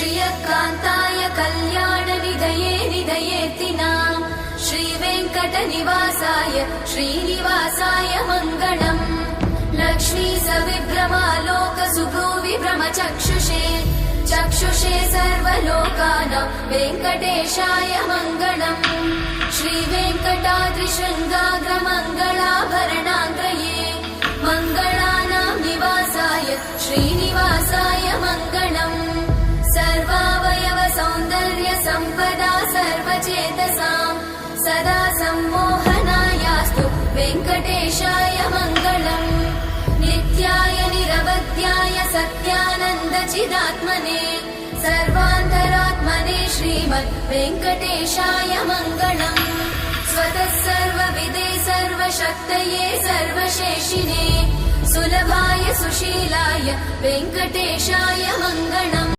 श्रियकान्ताय कल्याणनिधये निधयेतिनाम् श्रीवेङ्कटनिवासाय श्रीनिवासाय मङ्गलम् लक्ष्मी सविभ्रमालोकसुभ्रूविभ्रमचक्षुषे चक्षुषे सर्वलोकानां वेङ्कटेशाय मङ्गलम् श्रीवेङ्कटाद्रिशृङ्गाग्रमङ्गलाभरणाङ्गये मङ्गलानां निवासाय श्रीनिवासाय मङ्गलम् सर्वावयव सौन्दर्य सम्पदा सर्वचेतसां सदा सम्मोहनायास्तु वेङ्कटेशाय मङ्गलम् नित्याय निरवध्याय सत्यानन्दचिदात्मने सर्वान्तरात्मने श्रीमद् वेङ्कटेशाय मङ्गलम् स्वतः सर्वविदे सर्वशक्तये सर्वशेषिने सुलभाय सुशीलाय वेङ्कटेशाय मङ्गलम्।